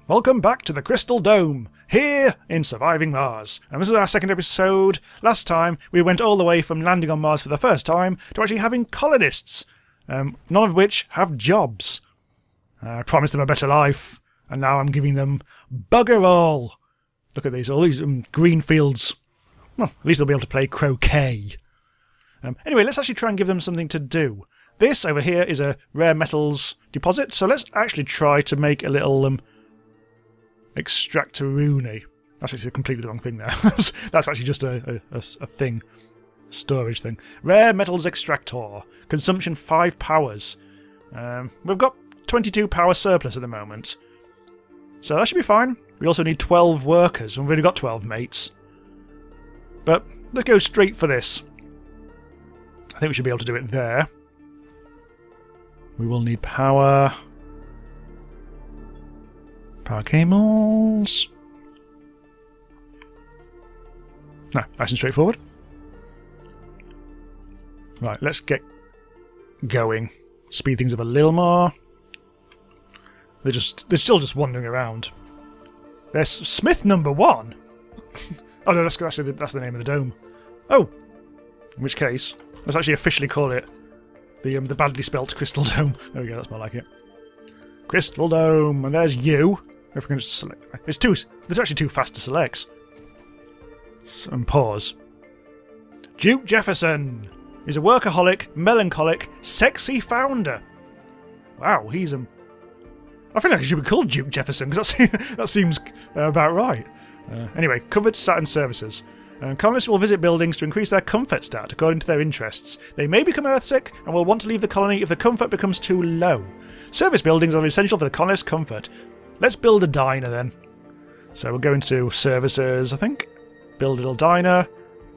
Welcome back to the Crystal Dome, here in Surviving Mars. And this is our second episode. Last time, we went all the way from landing on Mars for the first time to actually having colonists, none of which have jobs. I promised them a better life, and now I'm giving them bugger all. Look at these, all these green fields. Well, at least they'll be able to play croquet. Anyway, let's actually try and give them something to do. This over here is a rare metals deposit, so let's actually try to make a little extractoruni. That's actually completely the wrong thing there. That's actually just a thing. Storage thing. Rare metals extractor. Consumption 5 powers. We've got 22 power surplus at the moment. So that should be fine. We also need 12 workers, and we've only got 12 mates. But let's go straight for this. I think we should be able to do it there. We will need power. Power cables. No, nice and straightforward. Right, let's get going. Speed things up a little more. They're still just wandering around. There's Smith number 1. Oh no, that's the name of the dome. Oh, in which case, let's actually officially call it the badly spelt Crystal Dome. There we go. That's more like it. Crystal Dome, and there's you. If we can just select, there's actually too fast to select. And pause. Duke Jefferson is a workaholic, melancholic, sexy founder. Wow, he's I feel like he should be called Duke Jefferson because that seems about right. Anyway, covered Saturn services. Colonists will visit buildings to increase their comfort stat according to their interests. They may become earthsick and will want to leave the colony if the comfort becomes too low. Service buildings are essential for the colonists' comfort. Let's build a diner then. So we'll go into services, I think. Build a little diner,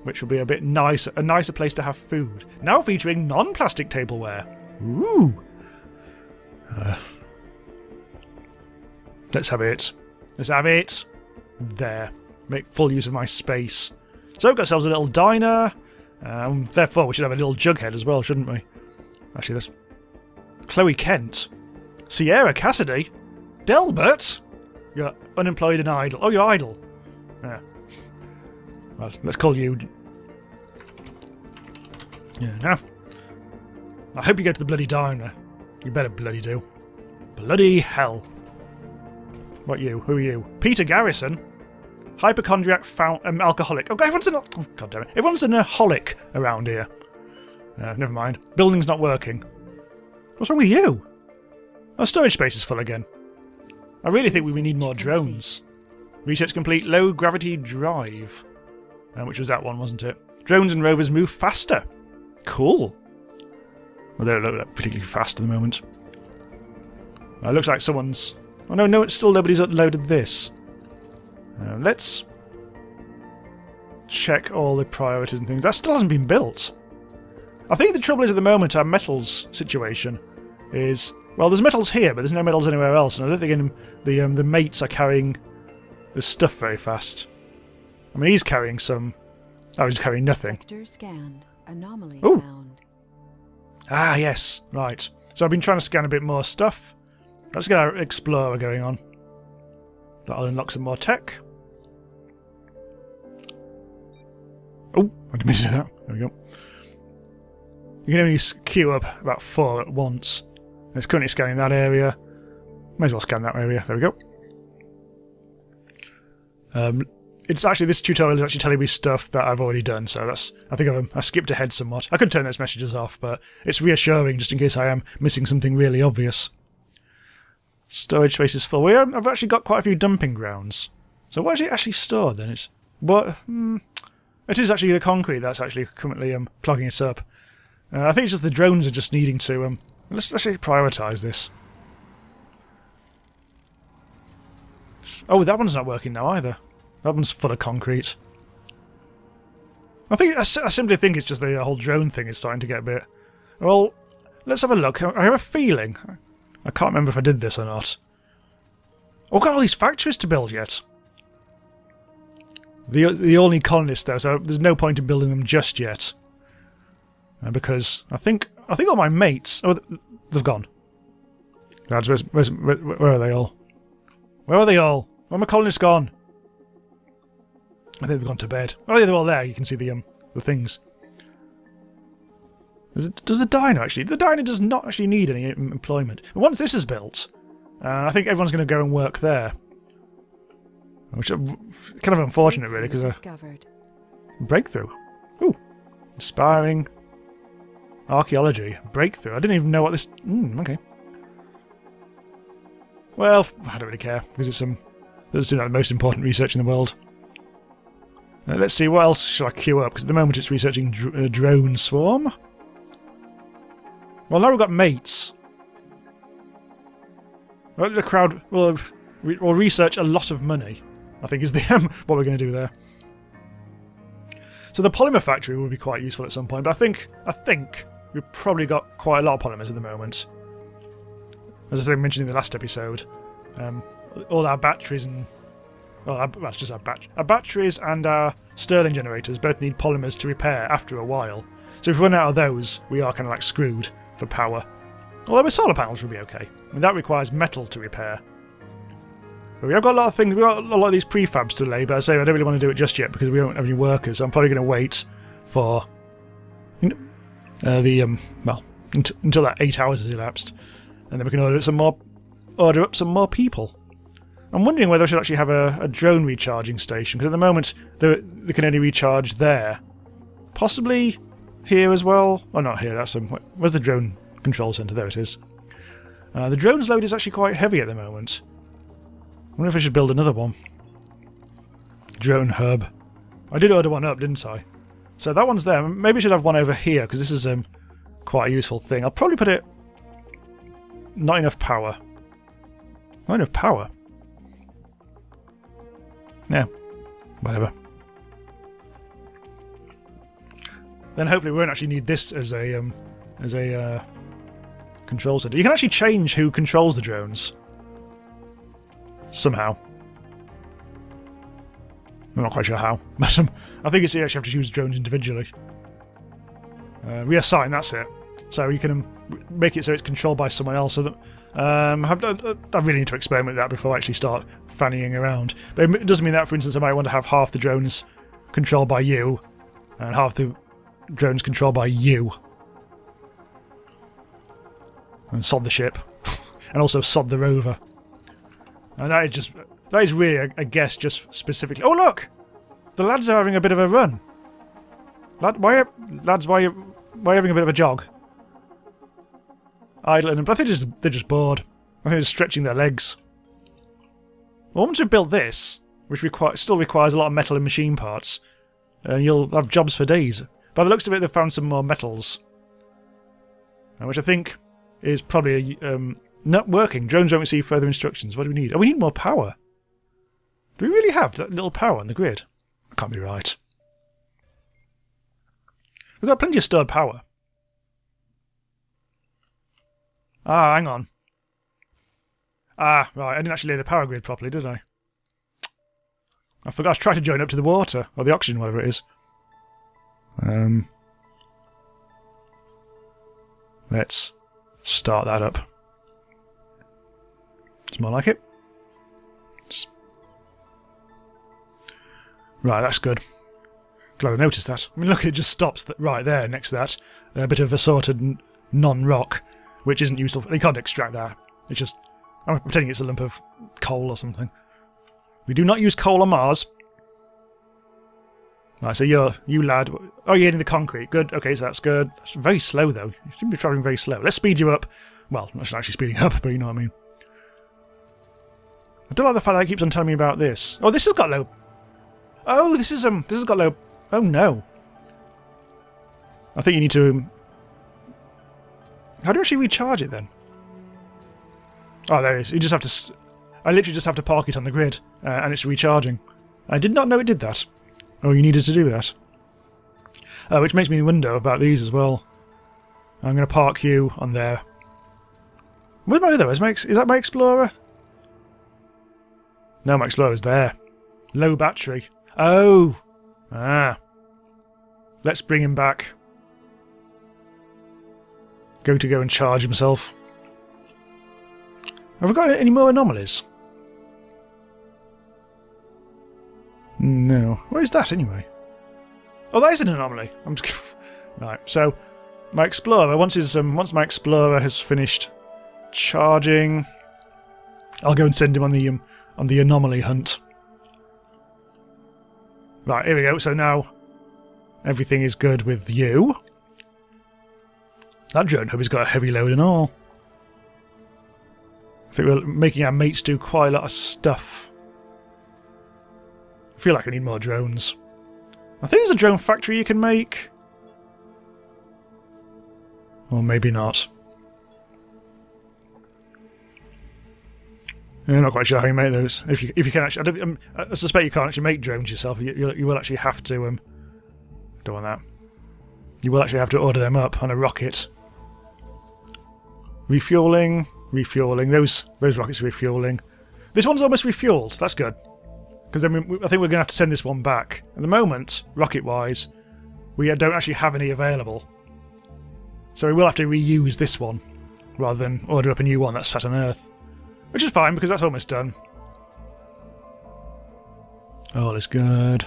which will be a nicer place to have food. Now featuring non-plastic tableware. Ooh. Let's have it. Let's have it. There. Make full use of my space. So we've got ourselves a little diner. Therefore, we should have a little jughead as well, shouldn't we? Actually, that's Chloe Kent. Sierra Cassidy. Delbert. You're unemployed and idle. Oh, you're idle. Yeah. Well, let's call you. Yeah, now. I hope you go to the bloody diner. You better bloody do. Bloody hell. What you? Who are you? Peter Garrison. Hypochondriac, alcoholic. Oh, everyone's oh, God damn it. Everyone's an alcoholic around here. Never mind. Building's not working. What's wrong with you? Our storage space is full again. I really think we need more drones. Research complete. Low gravity drive. Which was that one, wasn't it? Drones and rovers move faster. Cool. Well, they don't look particularly fast at the moment. It looks like someone's... Oh no, it's still nobody's uploaded this. Let's check all the priorities and things. That still hasn't been built. I think the trouble is at the moment our metals situation is... Well, there's metals here, but there's no metals anywhere else, and I don't think the mates are carrying the stuff very fast. I mean, he's carrying some... Oh, he's carrying nothing. Sector scanned. Anomaly Ooh. found. Ah, yes. Right. So I've been trying to scan a bit more stuff. Let's get our Explorer going on. That'll unlock some more tech. Oh, I didn't mean to do that. There we go. You can only queue up about 4 at once. It's currently scanning that area. May as well scan that area. There we go. It's actually, this tutorial is actually telling me stuff that I've already done, so that's... I think I skipped ahead somewhat. I could turn those messages off, but it's reassuring just in case I am missing something really obvious. Storage space is full. I've actually got quite a few dumping grounds. So what is it actually stored then? It's... What? It is actually the concrete that's actually currently plugging it up. I think it's just the drones are just needing to... Let's actually prioritise this. Oh, that one's not working now either. That one's full of concrete. I simply think it's just the whole drone thing is starting to get a bit... Well, let's have a look. I have a feeling... I can't remember if I did this or not. Oh, we've got all these factories to build yet. They all need colonists though, so there's no point in building them just yet. Because I think all my mates... Oh, they've gone. Lads, where are they all? Where are they all? Where are my colonists gone? I think they've gone to bed. Oh, yeah, they're all there. You can see the things. Does the diner actually? The diner does not actually need any employment. But once this is built, I think everyone's going to go and work there. Which is kind of unfortunate, really, because breakthrough. Ooh, inspiring. Archaeology. Breakthrough. I didn't even know what this... okay. Well, I don't really care, because it's that's the most important research in the world. Let's see, what else shall I queue up? Because at the moment it's researching drone swarm. Well, now we've got mates. Well, the crowd will research a lot of money, I think, is the what we're going to do there. So the polymer factory will be quite useful at some point, but I think we've probably got quite a lot of polymers at the moment. As I mentioned in the last episode, all our batteries and... well, that's just our batteries and our Stirling generators both need polymers to repair after a while. So if we run out of those, we are kind of like screwed for power. Although with solar panels will be okay. I mean, that requires metal to repair. But we have got a lot of things, we've got a lot of these prefabs to lay, but I say I don't really want to do it just yet because we don't have any workers. So I'm probably going to wait for well, until that 8 hours has elapsed. And then we can order up some more people. I'm wondering whether I should actually have a drone recharging station, because at the moment they can only recharge there. Possibly here as well. Oh, not here, that's where's the drone control centre? There it is. The drone's load is actually quite heavy at the moment. I wonder if I should build another one. Drone hub. I did order one up, didn't I? So that one's there. Maybe I should have one over here, because this is quite a useful thing. I'll probably put it... not enough power. Not enough power? Yeah, whatever. Then hopefully we won't actually need this as a control center. You can actually change who controls the drones. Somehow. I'm not quite sure how, but I think you actually have to use drones individually. Reassign, that's it. So you can make it so it's controlled by someone else. So that I really need to experiment with that before I actually start fannying around. But it doesn't mean that, for instance, I might want to have half the drones controlled by you and half the drones controlled by you. And sod the ship. And also sod the rover. And that is really, I guess, just specifically... Oh, look! The lads are having a bit of a run. Why are you having a bit of a jog? Idling, but I think they're just bored. I think they're stretching their legs. Well, once we've built this, which still requires a lot of metal and machine parts, and you'll have jobs for days. By the looks of it, they've found some more metals. Which I think is probably not working. Drones won't receive further instructions. What do we need? Oh, we need more power. Do we really have that little power on the grid? That can't be right. We've got plenty of stored power. Ah, hang on. Ah, right, I didn't actually lay the power grid properly, did I? I forgot to try to join up to the water, or the oxygen, whatever it is. Let's start that up. It's more like it. Right, that's good. Glad I noticed that. I mean, look, it just stops right there next to that. A bit of assorted non-rock, which isn't useful. They can't extract that. It's just... I'm pretending it's a lump of coal or something. We do not use coal on Mars. Right, so you lad... Oh, you're in the concrete. Good. Okay, so that's good. That's very slow, though. You shouldn't be travelling very slow. Let's speed you up. Well, not actually speeding up, but you know what I mean. I don't like the fact that it keeps on telling me about this. Oh, this has got low... Oh, this has got low... Oh, no. I think you need to... How do you actually recharge it, then? Oh, there it is. You just have to... I literally just have to park it on the grid, and it's recharging. I did not know it did that. Oh, you needed to do that. Which makes me wonder about these as well. I'm going to park you on there. Where's my other? Is that my Explorer? No, my Explorer's there. Low battery. Oh! Ah. Let's bring him back. Go and charge himself. Have we got any more anomalies? No. What is that anyway? Oh, that is an anomaly. I'm just... Right, so my explorer, once my explorer has finished charging, I'll go and send him on the anomaly hunt. Right, here we go. So now everything is good with you. That drone hub has got a heavy load and all. I think we're making our mates do quite a lot of stuff. I feel like I need more drones. I think there's a drone factory you can make. Or maybe not. I'm not quite sure how you make those. If you can actually, I suspect you can't actually make drones yourself. You will actually have to. Don't want that. You will actually have to order them up on a rocket. Refueling. Those rockets are refueling. This one's almost refueled. That's good. Because then I think we're going to have to send this one back. At the moment, rocket-wise, we don't actually have any available. So we will have to reuse this one, rather than order up a new one that's sat on Earth. Which is fine, because that's almost done. All is good.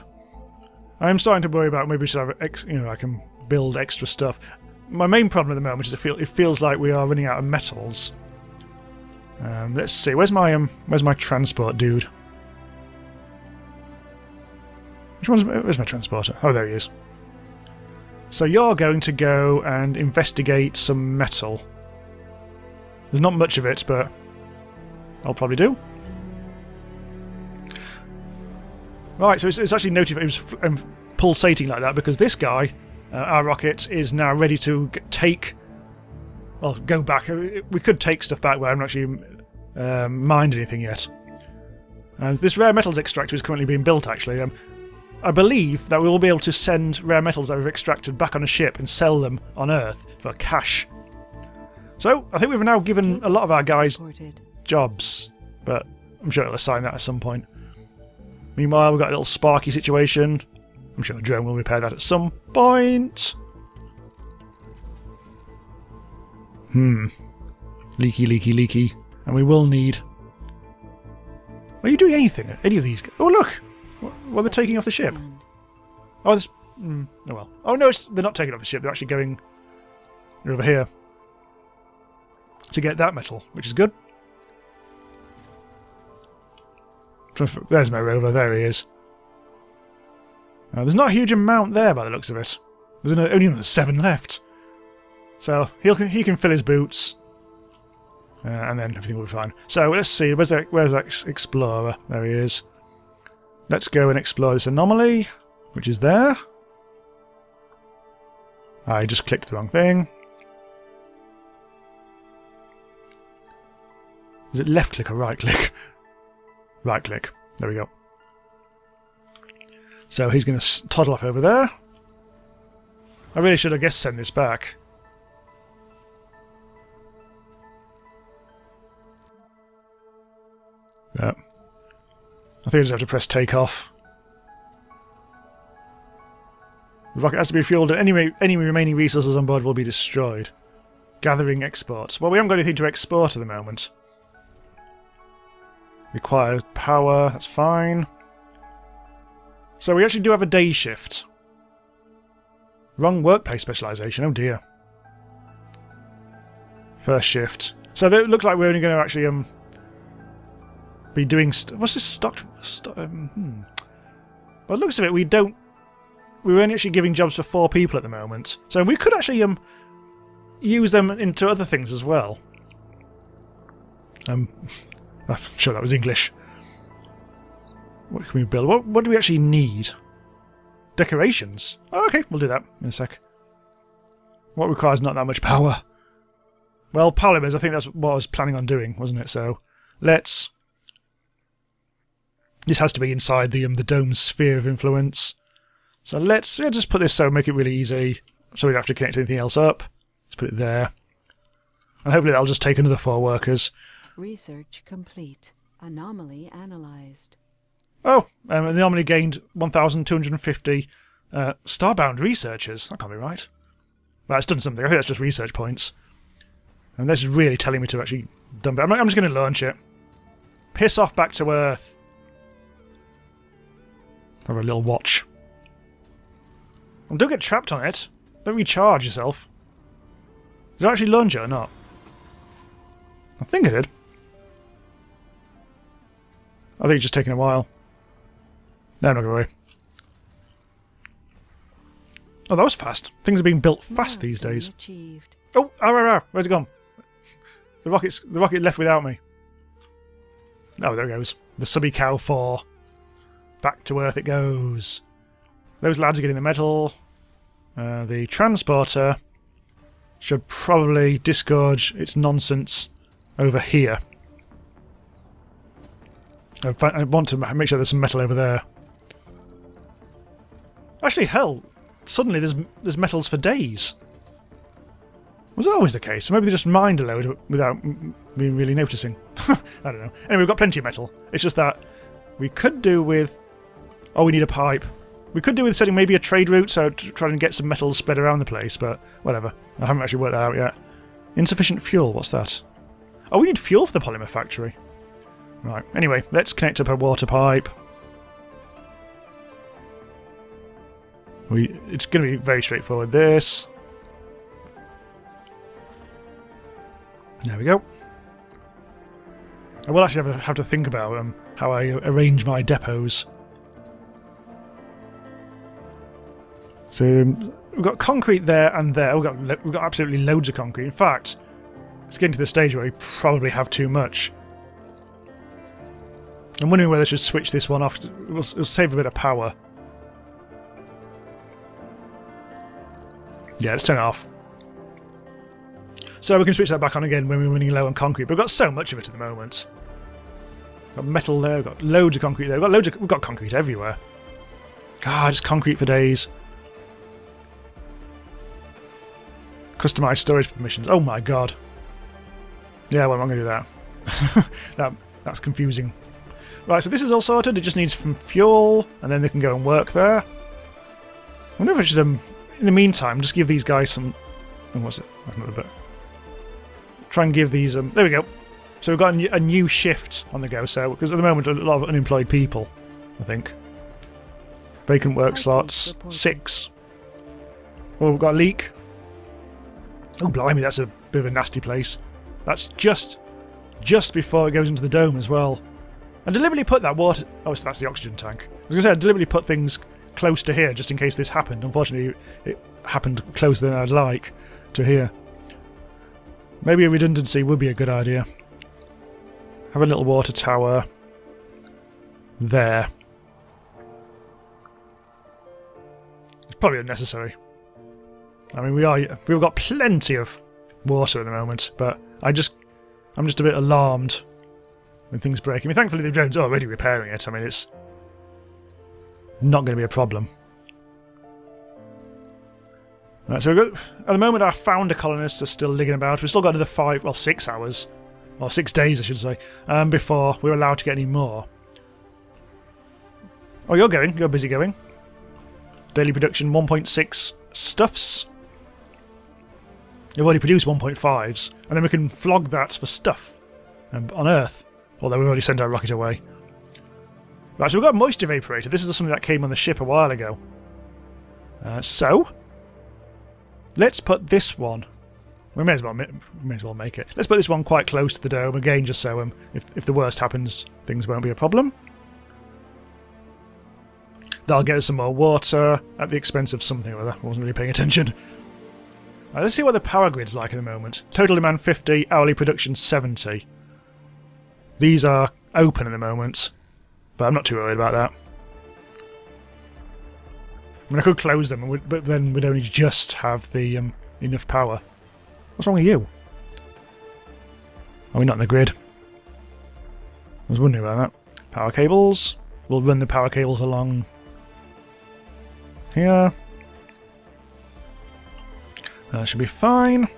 I'm starting to worry about maybe we should have, I can build extra stuff. My main problem at the moment is it feels like we are running out of metals. Let's see, where's my transport dude? Where's my transporter? Oh, there he is. So you're going to go and investigate some metal. There's not much of it, but I'll probably do. Right, so it's actually notified. It was pulsating like that because this guy, our rocket, is now ready to go back. We could take stuff back where I haven't actually mined anything yet. And this rare metals extractor is currently being built, actually. I believe that we will be able to send rare metals that we've extracted back on a ship and sell them on Earth for cash. So, I think we've now given a lot of our guys jobs, but I'm sure it'll assign that at some point. Meanwhile, we've got a little sparky situation. I'm sure the drone will repair that at some point. Leaky. And we will need... Are you doing anything? Any of these? Oh, look! Well, they're taking off the ship. Oh, this... oh, well. Oh, no, they're not taking off the ship. They're actually going over here to get that metal, which is good. There's my rover. There he is. There's not a huge amount there by the looks of it. There's only another 7 left. So he can fill his boots. And then everything will be fine. So let's see. Where's that explorer? There he is. Let's go and explore this anomaly, which is there. I just clicked the wrong thing. Is it left click or right click? Right click. There we go. So he's going to toddle up over there. I really should, I guess, send this back. Yeah. I think I just have to press take off. The rocket has to be fueled and any remaining resources on board will be destroyed. Gathering exports. Well, we haven't got anything to export at the moment. Requires power, that's fine. So we actually do have a day shift. Wrong workplace specialisation, oh dear. First shift. So it looks like we're only going to actually be doing... what's this stock... Well, it looks of it, we're only actually giving jobs for 4 people at the moment. So we could actually use them into other things as well. I'm sure that was English. What can we build? What do we actually need? Decorations. Oh, okay, we'll do that in a sec. What requires not that much power? Well, polymers, I think that's what I was planning on doing, wasn't it? So, let's... This has to be inside the dome's sphere of influence. So let's just put this so make it really easy, so we don't have to connect anything else up. Let's put it there. And hopefully that'll just take another 4 workers. Research complete. Anomaly analyzed. Oh, the anomaly gained 1,250 starbound researchers. That can't be right. Well, it's done something. I think that's just research points. And this is really telling me to actually dump it. I'm just going to launch it. Piss off back to Earth. Have a little watch. And don't get trapped on it. Don't recharge yourself. Does it actually launch it or not? I think it did. I think it's just taking a while. No, I'm not going away. Oh, that was fast. Things are being built fast these days. Achieved. Oh, where's it gone? The rocket left without me. Oh, there it goes. The subby cow 4. Back to Earth it goes. Those lads are getting the metal. The transporter should probably disgorge its nonsense over here. I want to make sure there's some metal over there. Actually, hell, suddenly there's metals for days. Was that always the case? Maybe they just mined a load without me really noticing. I don't know. Anyway, we've got plenty of metal. It's just that we could do with... Oh, we need a pipe. We could do with setting maybe a trade route, so to try and get some metals spread around the place, but whatever. I haven't actually worked that out yet. Insufficient fuel, what's that? Oh, we need fuel for the polymer factory. Right, anyway, let's connect up a water pipe. It's going to be very straightforward, this. There we go. I will actually have to think about how I arrange my depots. So we've got concrete there and there. We've got absolutely loads of concrete. In fact, it's getting to the stage where we probably have too much. I'm wondering whether I should switch this one off. It'll save a bit of power. Yeah, let's turn it off. So we can switch that back on again when we're running low on concrete. But we've got so much of it at the moment. We've got metal there. We've got loads of concrete there. We've got concrete everywhere. God, just concrete for days. Customised storage permissions. Oh my god. Yeah, well, I'm not going to do that. That's confusing. Right, so this is all sorted. It just needs some fuel, and then they can go and work there. I wonder if I should, in the meantime, just give these guys some... Oh, what's it? That's not a bit. Try and give these... there we go. So we've got a new shift on the go, so because at the moment a lot of unemployed people, I think. Vacant work slots, 6. Oh, we've got a leak. Oh, blimey, that's a bit of a nasty place. That's just before it goes into the dome as well. I deliberately put that water... Oh, so that's the oxygen tank. I was going to say, I deliberately put things close to here just in case this happened. Unfortunately, it happened closer than I'd like to here. Maybe a redundancy would be a good idea. Have a little water tower there. It's probably unnecessary. I mean, we've got plenty of water at the moment, but I'm just a bit alarmed when things break. I mean, thankfully the drone's already repairing it. I mean, it's not going to be a problem. Right, so at the moment our founder colonists are still digging about. We've still got another 6 hours, or 6 days I should say, before we're allowed to get any more. Oh, you're busy going. Daily production 1.6 stuffs. You've already produced 1.5s, and then we can flog that for stuff on Earth. Although we've already sent our rocket away. Right, so we've got a moisture evaporator. This is something that came on the ship a while ago. So, let's put this one... We may as well make it. Let's put this one quite close to the dome, again, just so if the worst happens, things won't be a problem. That'll get us some more water at the expense of something or other. I wasn't really paying attention. Right, let's see what the power grid's like at the moment. Total demand 50, hourly production 70. These are open at the moment, but I'm not too worried about that. I mean, I could close them, but then we'd only just have the enough power. What's wrong with you? Are we not in the grid? I was wondering about that. Power cables. We'll run the power cables along here. That should be fine.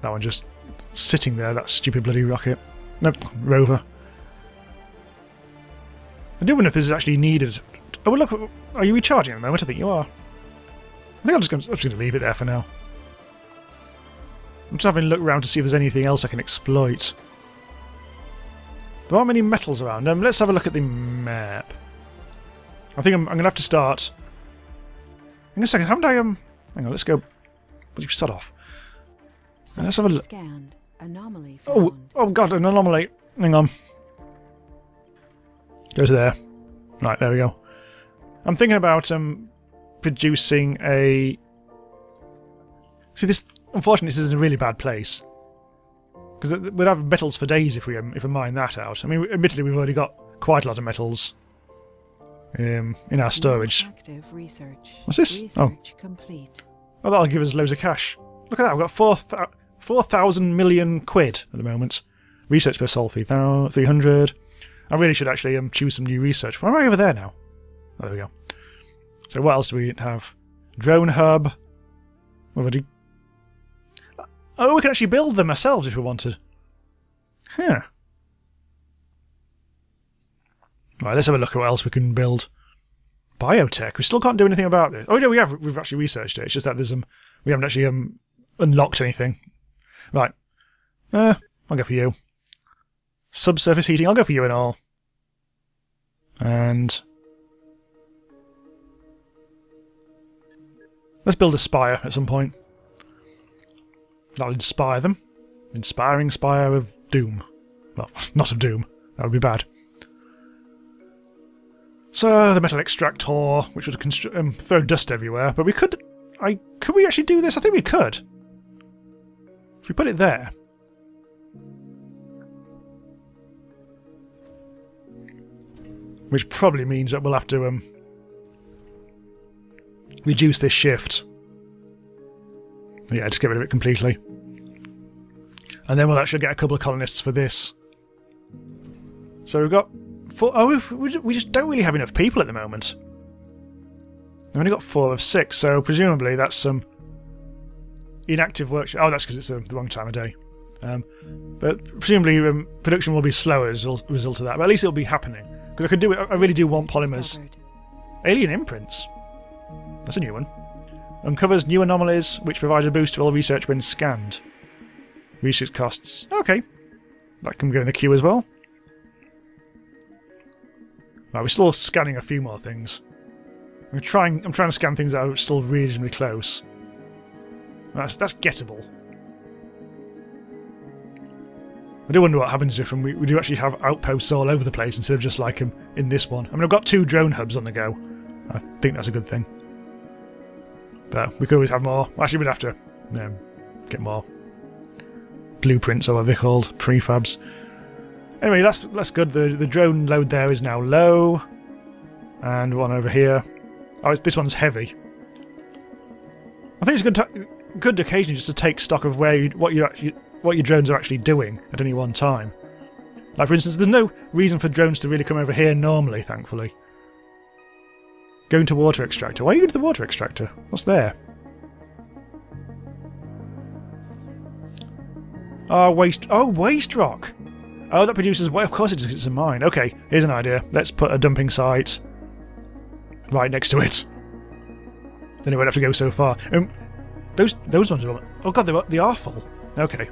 That one just sitting there, that stupid bloody rocket. Nope, rover. I do wonder if this is actually needed. Oh, well, look, are you recharging at the moment? I think you are. I think I'm just going to leave it there for now. I'm just having a look around to see if there's anything else I can exploit. There aren't many metals around. Let's have a look at the map. I think I'm going to have to start... Hang on a second, haven't I... Hang on, let's go... What did you start off? Let's have a look. Scanned. Anomaly found. Oh god, an anomaly. Hang on. Go to there. Right, there we go. I'm thinking about producing a... See, this... Unfortunately, this is in a really bad place. Because we'd have metals for days if we mine that out. I mean, admittedly, we've already got quite a lot of metals in our storage. Active research. What's this? Research complete. Oh, that'll give us loads of cash. Look at that, we've got 4,000 million quid at the moment. Research per sol, 300. I really should actually choose some new research. Why am I over there now? Oh, there we go. So what else do we have? Drone hub. Already. Oh, we can actually build them ourselves if we wanted. Huh. Right, let's have a look at what else we can build. Biotech. We still can't do anything about this. Oh, no, we've actually researched it. It's just that there's we haven't actually unlocked anything. Right. I'll go for you. Subsurface heating. I'll go for you and all. And let's build a spire at some point. That'll inspire them. Inspiring spire of doom. Well, not of doom. That would be bad. So, the metal extractor, which would throw dust everywhere. But we could... Could we actually do this? I think we could. If we put it there... Which probably means that we'll have to reduce this shift. Yeah, just get rid of it completely. And then we'll actually get a couple of colonists for this. So we've got... we just don't really have enough people at the moment. We've only got 4 of 6, so presumably that's some inactive workshop. Oh, that's because it's the wrong time of day. But presumably production will be slower as a result of that. But at least it'll be happening. Because I really do want polymers. Discovered. Alien imprints. That's a new one. Uncovers new anomalies, which provides a boost to all research when scanned. Research costs. Okay. That can go in the queue as well. Right, we're still scanning a few more things. I'm trying to scan things that are still reasonably close. That's gettable. I do wonder what happens if we do actually have outposts all over the place instead of just like in this one. I mean, I've got 2 drone hubs on the go. I think that's a good thing. But we could always have more. Actually, we'd have to get more blueprints or what they're called, prefabs. Anyway, that's good. The drone load there is now low, and one over here. Oh, this one's heavy. I think it's good occasionally just to take stock of what your drones are actually doing at any one time. Like for instance, there's no reason for drones to really come over here normally, thankfully. Going to water extractor. Why are you going to the water extractor? What's there? Oh, waste rock. Oh, that produces... Well, of course it does, it's a mine. Okay, here's an idea. Let's put a dumping site right next to it. Then it won't have to go so far. Those ones are... Oh god, they are full. Okay.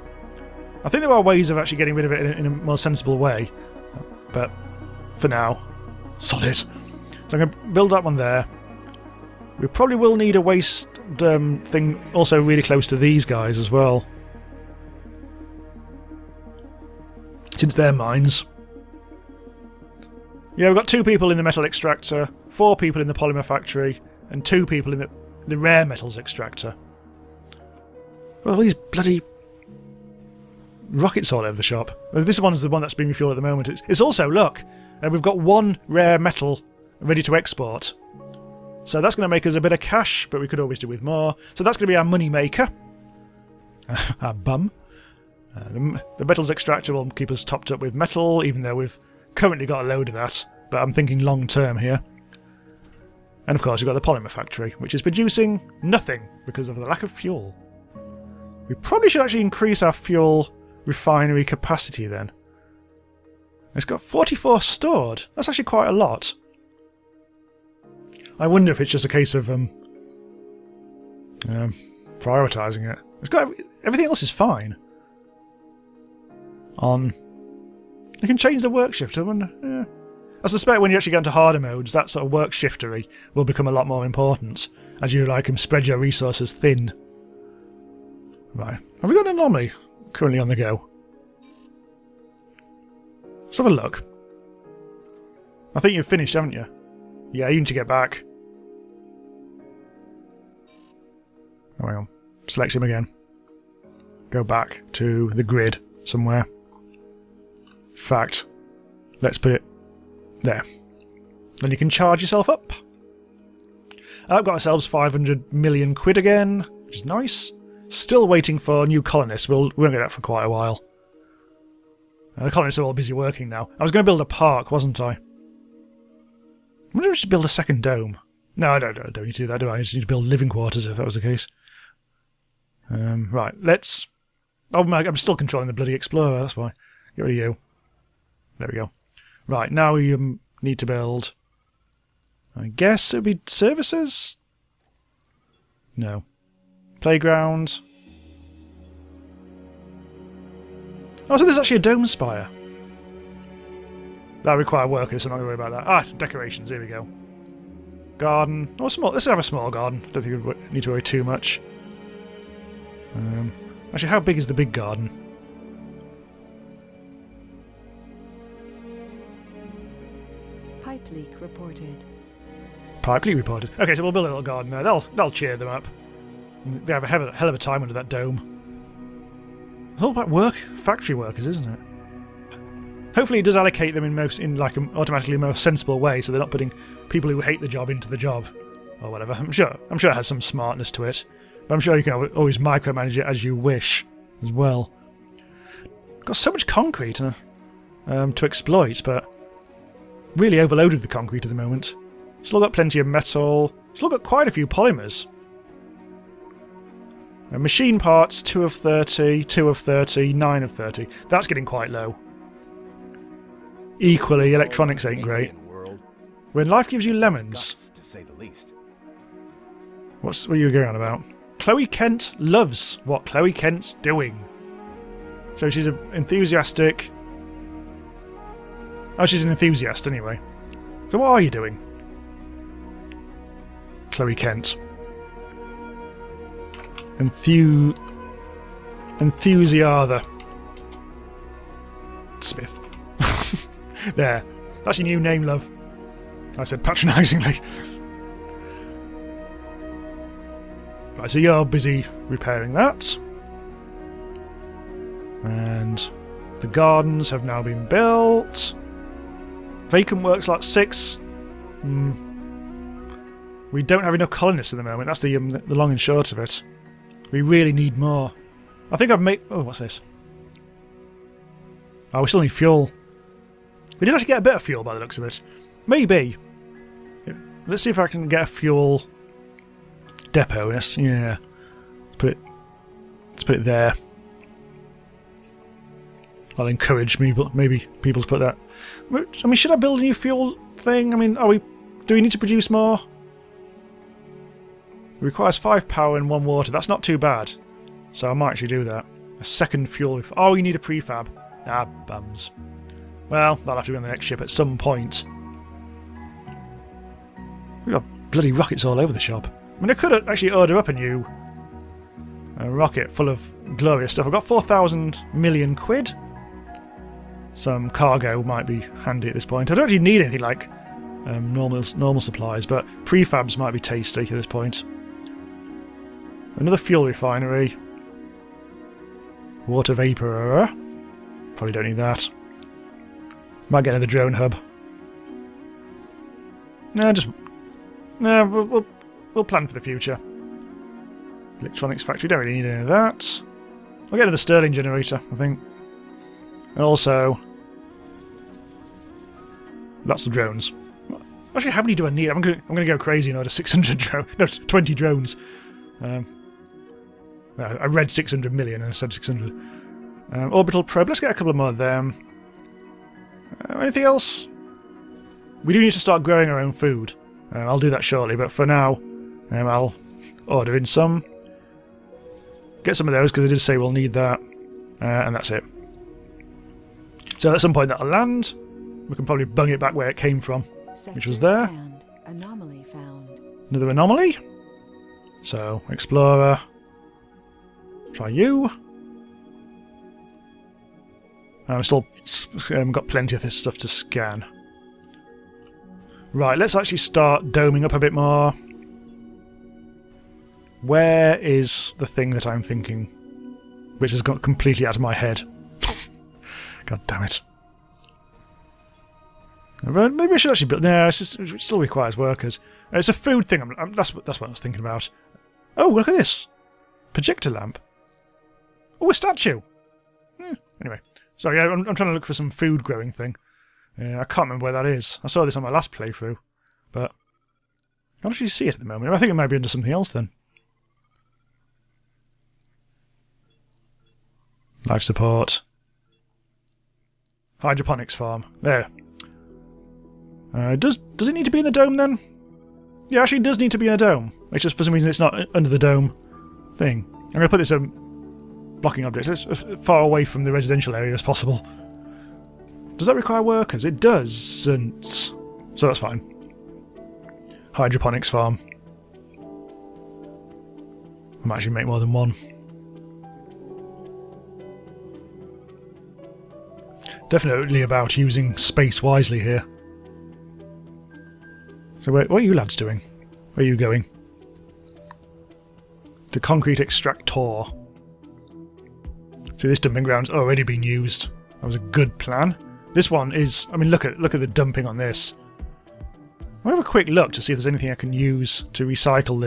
I think there are ways of actually getting rid of it in a more sensible way. But for now, solid. So I'm going to build that one there. We probably will need a waste thing also really close to these guys as well. Since they're mines. Yeah, we've got 2 people in the metal extractor, 4 people in the polymer factory, and 2 people in the rare metals extractor. Well, these bloody rockets all over the shop. This one's the one that's being refueled at the moment. It's also, look, we've got 1 rare metal ready to export. So that's going to make us a bit of cash, but we could always do with more. So that's going to be our money maker. Our bum. The metals extractor will keep us topped up with metal, even though we've currently got a load of that. But I'm thinking long term here. And of course we've got the polymer factory, which is producing nothing because of the lack of fuel. We probably should actually increase our fuel refinery capacity then. It's got 44 stored. That's actually quite a lot. I wonder if it's just a case of prioritising it. It's got everything else is fine. You can change the work shift. I wonder. Yeah. I suspect when you actually get into harder modes, that sort of work shiftery will become a lot more important as you spread your resources thin. Right. Have we got an anomaly currently on the go? Let's have a look. I think you've finished, haven't you? Yeah, you need to get back. Oh, hang on. Select him again. Go back to the grid somewhere. In fact, let's put it there. Then you can charge yourself up. I've got ourselves 500 million quid again, which is nice. Still waiting for new colonists. We won't get that for quite a while. The colonists are all busy working now. I was going to build a park, wasn't I? I wonder if we should build a second dome. No, I don't need to do that, do I? I just need to build living quarters if that was the case. Right, let's... Oh, I'm still controlling the bloody Explorer, that's why. Get rid of you. There we go. Right, now we need to build... I guess it would be services? No. Playground. Oh, so there's actually a dome spire. That'll require workers, so I'm not going to worry about that. Ah, decorations, here we go. Garden. Oh, small. Let's have a small garden. Don't think we need to worry too much. Actually, how big is the big garden? Pipe leak reported. Pipe leak reported. Okay, so we'll build a little garden there. That'll cheer them up. They have a hell of a time under that dome. It's all about work, factory workers, isn't it? Hopefully, it does allocate them in an automatically more sensible way, so they're not putting people who hate the job into the job or whatever. I'm sure it has some smartness to it, but I'm sure you can always micromanage it as you wish as well. Got so much concrete to exploit, but really overloaded with the concrete at the moment. Still got plenty of metal. Still got quite a few polymers. Machine parts, 2 of 30, 2 of 30, 9 of 30. That's getting quite low. Equally, electronics ain't great. When life gives you lemons. To say the least. What are you going on about? Chloe Kent loves what Chloe Kent's doing. So she's an enthusiastic... Oh, she's an enthusiast anyway. So what are you doing? Chloe Kent. Enthusiather. Smith. There. That's your new name, love. I said patronisingly. Right, so you're busy repairing that. And the gardens have now been built. Vacant works lot 6. We don't have enough colonists at the moment. That's the long and short of it. We really need more. I think I've made... Oh, what's this? Oh, we still need fuel. We did actually get a bit of fuel by the looks of it. Maybe. Let's see if I can get a fuel depot. Yes, yeah. Let's put it there. I'll encourage maybe people to put that. I mean, should I build a new fuel thing? I mean, do we need to produce more? It requires 5 power and 1 water. That's not too bad. So I might actually do that. A second fuel... Oh, you need a prefab. Ah, bums. Well, that'll have to be on the next ship at some point. We've got bloody rockets all over the shop. I mean, I could actually order up a new rocket full of glorious stuff. I've got 4,000 million quid. Some cargo might be handy at this point. I don't actually need anything like normal supplies, but prefabs might be tasty at this point. Another fuel refinery. Water vapour. Probably don't need that. Might get another drone hub. We'll plan for the future. Electronics factory, don't really need any of that. I'll get another Stirling generator, I think. And also... lots of drones. Actually, how many do I need? I'm going to go crazy and order 600 drones. No, 20 drones. I read 600 million and I said 600. Orbital probe. Let's get a couple more of them. Anything else? We do need to start growing our own food. I'll do that shortly, but for now, I'll order in some. Get some of those because they did say we'll need that. And that's it. So at some point that'll land. we can probably bung it back where it came from, which was Sector there. scanned. Anomaly found. Another anomaly. So, Explorer. Try you. I've still got plenty of this stuff to scan. Right, let's actually start doming up a bit more. Where is the thing that I'm thinking? Which has got completely out of my head. God damn it. Maybe I should actually build... No, it still requires workers. It's a food thing. That's what I was thinking about. Oh, look at this. Projector lamp. Oh, a statue. Anyway. So yeah, I'm trying to look for some food growing thing. I can't remember where that is. I saw this on my last playthrough. But I can't actually see it at the moment. I think it might be under something else then. Life support. Hydroponics farm. There. Does it need to be in the dome then? Yeah, actually it does need to be in a dome. It's just for some reason it's not under the dome thing. I'm going to put this blocking objects as far away from the residential area as possible. Does that require workers? It doesn't. So that's fine. Hydroponics farm. I might actually make more than one. Definitely about using space wisely here. So what are you lads doing? Where are you going? The concrete extractor. See, this dumping ground's already been used. That was a good plan. This one is... I mean, look at the dumping on this. I'll have a quick look to see if there's anything I can use to recycle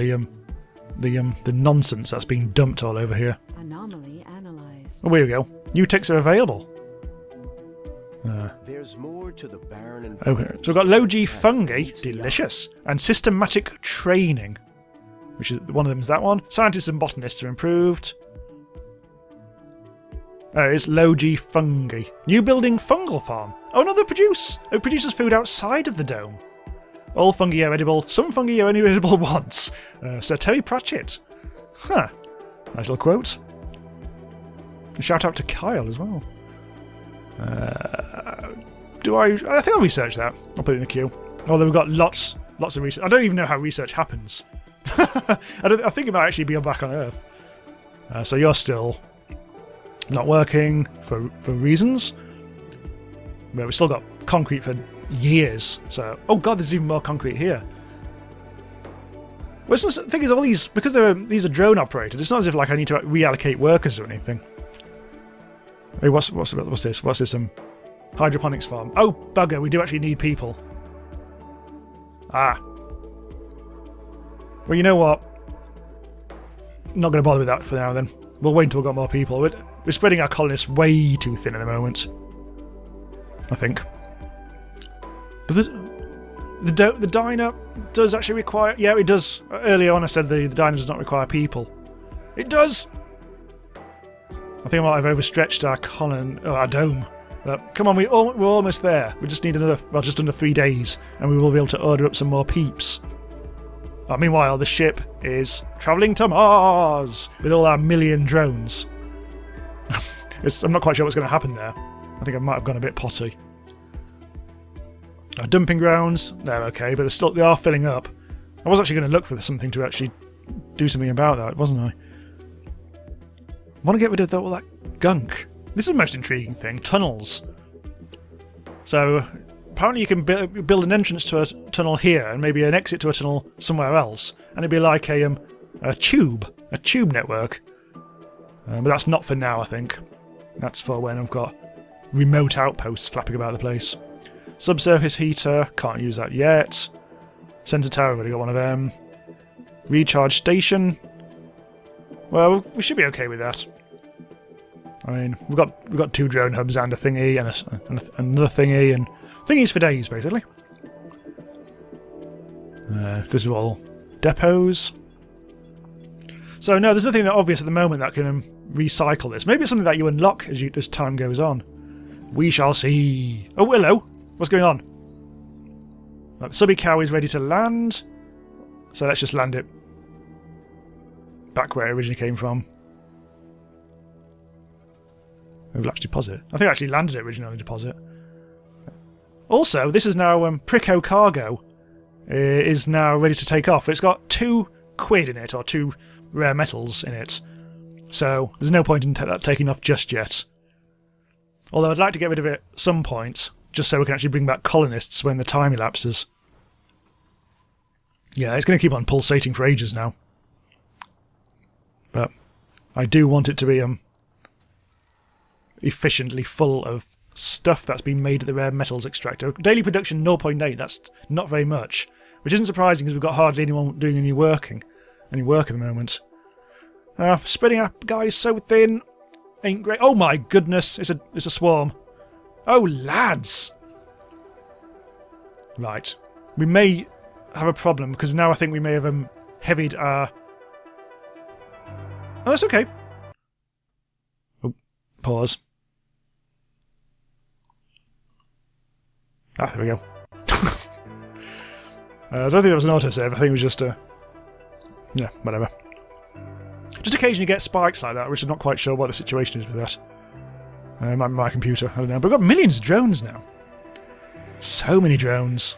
the nonsense that's being dumped all over here. Anomaly analyzed. Oh, here we go. New ticks are available. There's more to the barren Okay, so we've got low-G fungi, delicious, and systematic training, which is one of them is that one. Scientists and botanists are improved. It's low-G fungi. New building fungal farm. Oh, another produce. It produces food outside of the dome. All fungi are edible. Some fungi are only edible once. Sir Terry Pratchett. Huh. Nice little quote. A shout out to Kyle as well. I think I'll research that. I'll put it in the queue. Although we've got lots of research. I don't even know how research happens. I think it might actually be back on Earth. So you're still not working for reasons. But we've still got concrete for years. So, oh god, there's even more concrete here. Well, the thing is, all these, because these are drone operated, it's not as if like I need to reallocate workers or anything. Hey, what's this? What's this? Hydroponics farm. Oh, bugger, we do actually need people. Ah. Well, you know what? Not going to bother with that for now then. We'll wait until we've got more people. We're spreading our colonists way too thin at the moment. I think. But the diner does actually require... Yeah, it does. Earlier on I said the diner does not require people. It does! I think I might have overstretched our our dome. But come on, we're almost there. We just need another, well, just under 3 days, and we will be able to order up some more peeps. Meanwhile, the ship is travelling to Mars with all our million drones. I'm not quite sure what's going to happen there. I think I might have gone a bit potty. Our dumping grounds, they're okay, but they are filling up. I was actually going to look for something to actually do something about that, wasn't I? I want to get rid of all that gunk. This is the most intriguing thing, tunnels. So, apparently you can build an entrance to a tunnel here, and maybe an exit to a tunnel somewhere else, and it'd be like a tube network. But that's not for now, I think. That's for when I've got remote outposts flapping about the place. Subsurface heater, can't use that yet. Centre tower, already got one of them. Recharge station. Well, we should be okay with that. I mean, we've got 2 drone hubs and a thingy and another thingy and thingies for days, basically. This is all depots. So no, there's nothing that obvious at the moment that can recycle this. Maybe it's something that you unlock as time goes on. We shall see. Oh, hello. What's going on? The subby cow is ready to land. So let's just land it back where it originally came from. We'll actually deposit. I think I actually landed it originally on deposit. Also, this is now Prico Cargo is now ready to take off. It's got 2 quid in it, or 2 rare metals in it. So there's no point in that taking off just yet. Although I'd like to get rid of it at some point, just so we can actually bring back colonists when the time elapses. Yeah, it's going to keep on pulsating for ages now. But I do want it to be efficiently full of stuff that's been made at the rare metals extractor. Daily production 0.8, that's not very much. Which isn't surprising because we've got hardly anyone doing any work at the moment. Spreading our guys so thin ain't great. Oh my goodness, it's a swarm. Oh lads! Right. We may have a problem because now I think we may have heavied our... Oh, that's okay. Oh, pause. Ah, there we go. I don't think that was an autosave, I think it was just a... Yeah, whatever. Just occasionally get spikes like that, which I'm not quite sure what the situation is with that. My computer, I don't know. But we've got millions of drones now. So many drones.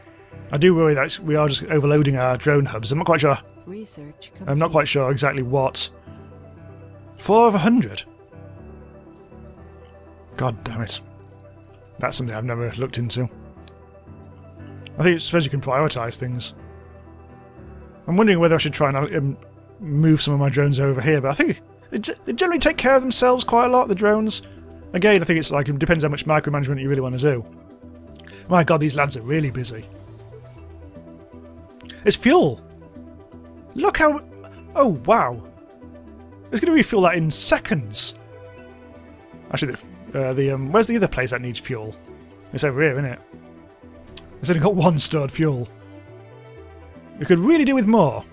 I do worry that we are just overloading our drone hubs. I'm not quite sure. Research complete. I'm not quite sure exactly what. 4 of 100. God damn it. That's something I've never looked into. I suppose you can prioritise things. I'm wondering whether I should try and move some of my drones over here, but I think they generally take care of themselves quite a lot, the drones. Again, I think it's like, it depends how much micromanagement you really want to do. My god, these lads are really busy. It's fuel! Look how... Oh, wow. It's going to refuel that in seconds. Actually, where's the other place that needs fuel? It's over here, isn't it? It's only got 1 stored fuel. We could really do with more.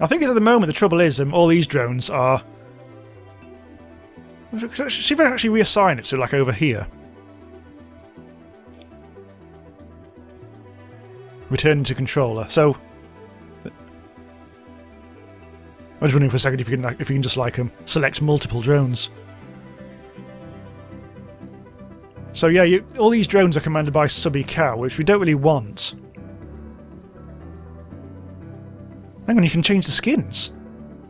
I think at the moment the trouble is all these drones are... See if I can actually reassign it to like over here. Returning to controller. So... I was wondering for a second if you can just like select multiple drones. So yeah, all these drones are commanded by Subby Cow, which we don't really want. Hang on, you can change the skins.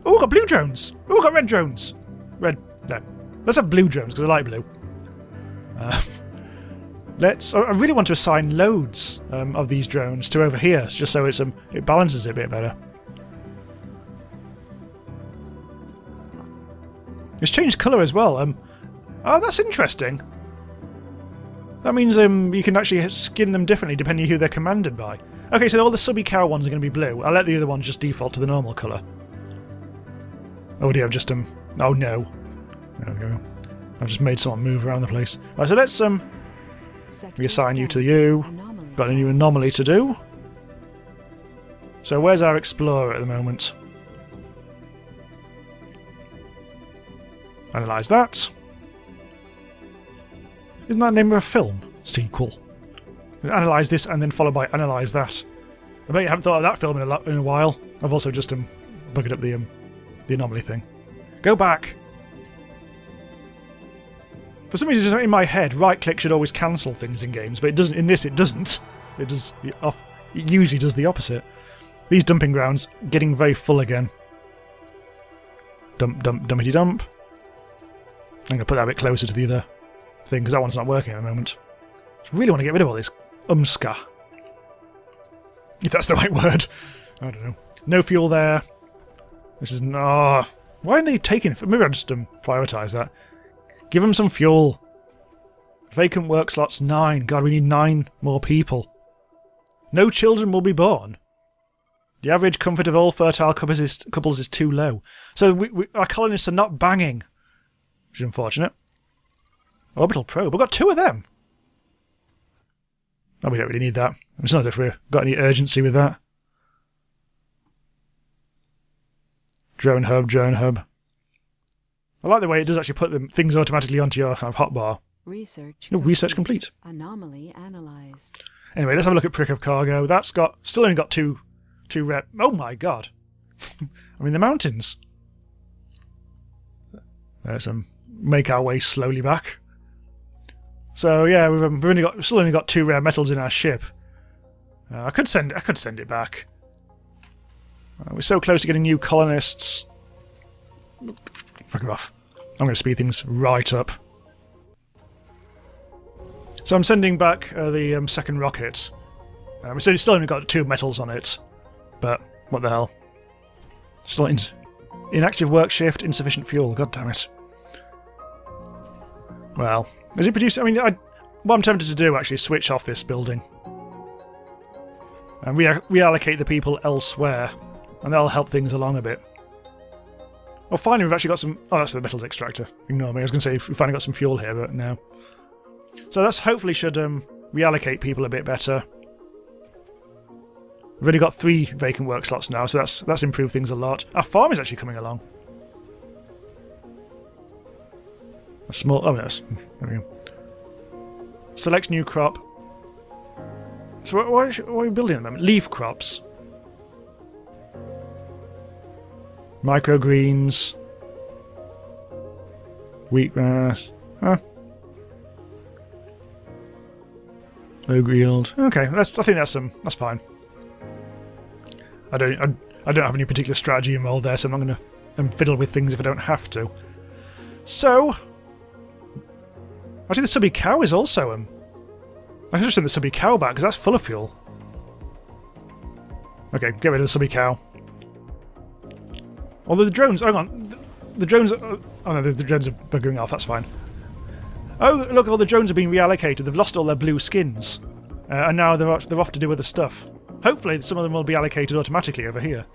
Oh, we've got blue drones. Oh, we've got red drones. Red, no. Let's have blue drones because I like blue. I really want to assign loads of these drones to over here, just so it balances it a bit better. It's changed colour as well. Oh, that's interesting. That means you can actually skin them differently depending on who they're commanded by. Okay, so all the Subby Cow ones are going to be blue. I'll let the other ones just default to the normal colour. Oh dear, I've just oh no. There we go. I've just made someone move around the place. Right, so let's reassign you to you. Got a new anomaly to do. So where's our explorer at the moment? Analyse that. Isn't that the name of a film? Sequel. Analyse this and then followed by analyse that. I bet you haven't thought of that film in a while. I've also just buggered up the anomaly thing. Go back! For some reason in my head, right click should always cancel things in games, but it doesn't. In this it doesn't. It does it usually does the opposite. These dumping grounds getting very full again. Dump, dump, dumpity dump. I'm gonna put that a bit closer to the other thing because that one's not working at the moment. I really want to get rid of all this umska. If that's the right word. I don't know. No fuel there. This is... why aren't they taking it? Maybe I'll just prioritise that. Give them some fuel. Vacant work slots 9. God, we need 9 more people. No children will be born. The average comfort of all fertile couples is too low. So our colonists are not banging. Which is unfortunate. Orbital probe. We've got 2 of them. Oh, we don't really need that. It's not as if we've got any urgency with that. Drone hub, drone hub. I like the way it does actually put things automatically onto your kind of hotbar. Research complete. Anomaly analyzed. Anyway, let's have a look at Prick of Cargo. That's still only got two rep. Oh my god! I'm in the mountains. Let's make our way slowly back. So yeah, we've still only got 2 rare metals in our ship. I could send it back. We're so close to getting new colonists. Fuck off. I'm going to speed things right up. So I'm sending back the second rocket. We still only got 2 metals on it, but what the hell? Still inactive work shift, insufficient fuel. God damn it. Well, is it producing? I mean, what I'm tempted to do actually is switch off this building and reallocate the people elsewhere, and that'll help things along a bit. Well, finally we've actually got some... Oh, that's the metals extractor. Ignore me. I was going to say we finally got some fuel here, but no. So that's hopefully should reallocate people a bit better. We've only got 3 vacant work slots now, so that's improved things a lot. Our farm is actually coming along. A small... Oh, no. There we go. Select new crop. So what are we building at the moment? Leaf crops. Microgreens. Wheatgrass. Huh. Low yield. Okay, I think that's fine. I don't have any particular strategy involved there, so I'm not going to fiddle with things if I don't have to. So, actually, the subby cow is also I should send the subby cow back because that's full of fuel. Okay, get rid of the subby cow. Although the drones, hang on, the drones. Oh no, the drones are buggering off. That's fine. Oh look, all the drones are being reallocated. They've lost all their blue skins, and now they're off to do other stuff. Hopefully, some of them will be allocated automatically over here.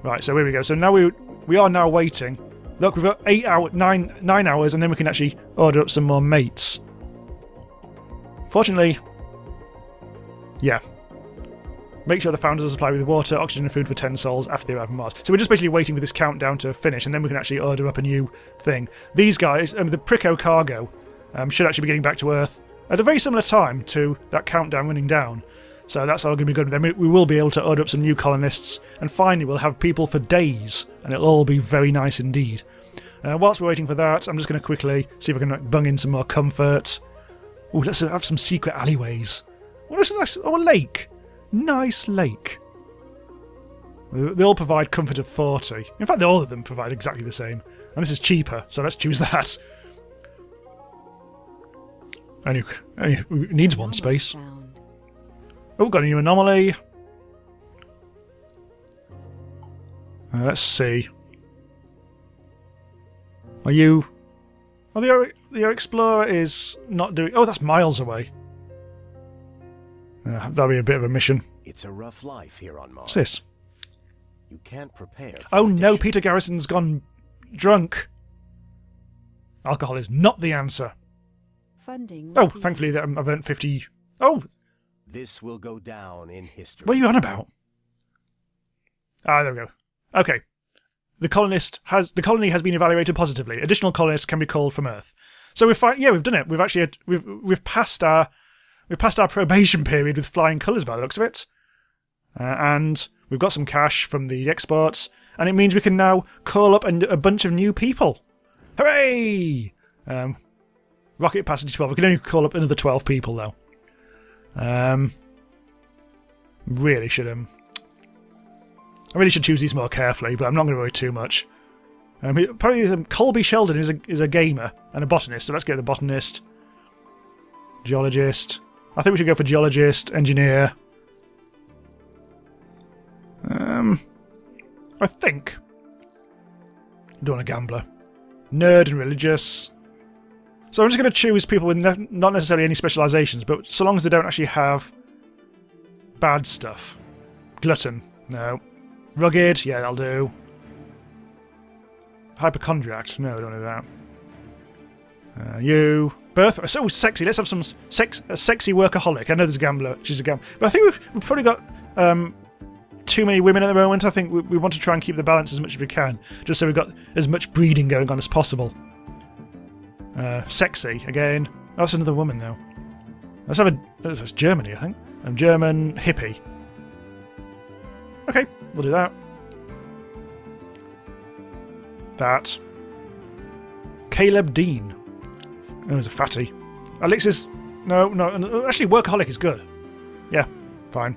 Right, so here we go. So now we are now waiting. Look, we've got 9 hours, and then we can actually order up some more mates. Fortunately, yeah. Make sure the founders are supplied with water, oxygen, and food for 10 souls after they arrive on Mars. So we're just basically waiting for this countdown to finish, and then we can actually order up a new thing. These guys, the Prico cargo, should actually be getting back to Earth at a very similar time to that countdown running down. So that's all going to be good. Then we will be able to order up some new colonists, and finally we'll have people for days, and it'll all be very nice indeed. Whilst we're waiting for that, I'm just going to quickly see if I can bung in some more comfort. Ooh, let's have some secret alleyways. Oh, that's a nice... Oh, a lake. Nice lake. They all provide comfort of 40. In fact, all of them provide exactly the same. And this is cheaper, so let's choose that. And it needs one space. Oh, got a new anomaly. Let's see. Are you... Oh, the Explorer is not doing... Oh, that's miles away. That'll be a bit of a mission. It's a rough life here on Mars. What's this? You can't prepare for Oh no, addiction. Peter Garrison's gone drunk. Alcohol is not the answer. Funding. Oh, received. thankfully I've earned 50... Oh, This will go down in history. what are you on about? Ah, there we go. Okay. The colony has been evaluated positively. Additional colonists can be called from Earth. So we've done it. We've actually we've passed our probation period with flying colours by the looks of it, and we've got some cash from the exports, and it means we can now call up a bunch of new people. Hooray! Rocket capacity 12. We can only call up another 12 people though. Really should I really should choose these more carefully, but I'm not going to worry too much. Apparently, Colby Sheldon is a gamer and a botanist, so let's get the botanist. Geologist. I think we should go for geologist, engineer. I think. Don't want a gambler. Nerd and religious. So I'm just going to choose people with not necessarily any specialisations, but so long as they don't actually have bad stuff. Glutton. No. Rugged. Yeah, that'll do. Hypochondriac. No, don't do that. You. Birth. So sexy. Let's have some a sexy workaholic. I know there's a gambler. She's a gambler. But I think we've probably got too many women at the moment. I think we want to try and keep the balance as much as we can, just so we've got as much breeding going on as possible. Sexy again. Oh, that's another woman though. Let's have that's Germany, I think. German hippie. Okay, we'll do that. That. Caleb Dean. Oh, there's a fatty. Alexis... No. Actually, workaholic is good. Yeah, fine.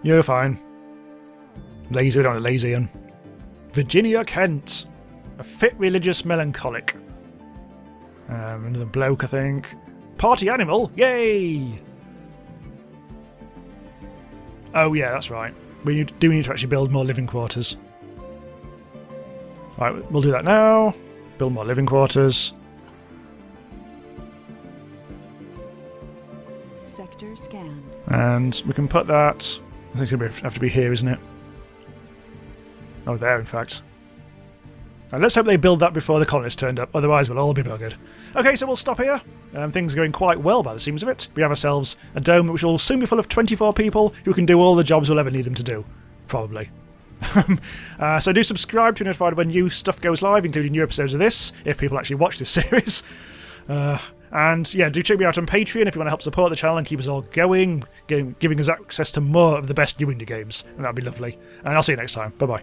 You're fine. Lazy, we don't want lazy. And Virginia Kent. A fit religious melancholic. Another bloke, I think. Party animal. Yay! Oh, yeah, that's right. We do need to actually build more living quarters. Right, we'll do that now. Build more living quarters. Sector scanned. And we can put that... I think it's going to have to be here, isn't it? Oh, there, in fact. And let's hope they build that before the colonists turned up, otherwise we'll all be buggered. Okay, so we'll stop here. Things are going quite well by the seams of it. We have ourselves a dome which will soon be full of 24 people who can do all the jobs we'll ever need them to do. Probably. So do subscribe to be notified when new stuff goes live, including new episodes of this, if people actually watch this series. And yeah, do check me out on Patreon if you want to help support the channel and keep us all going, giving us access to more of the best new indie games, and that'd be lovely. And I'll see you next time. Bye-bye.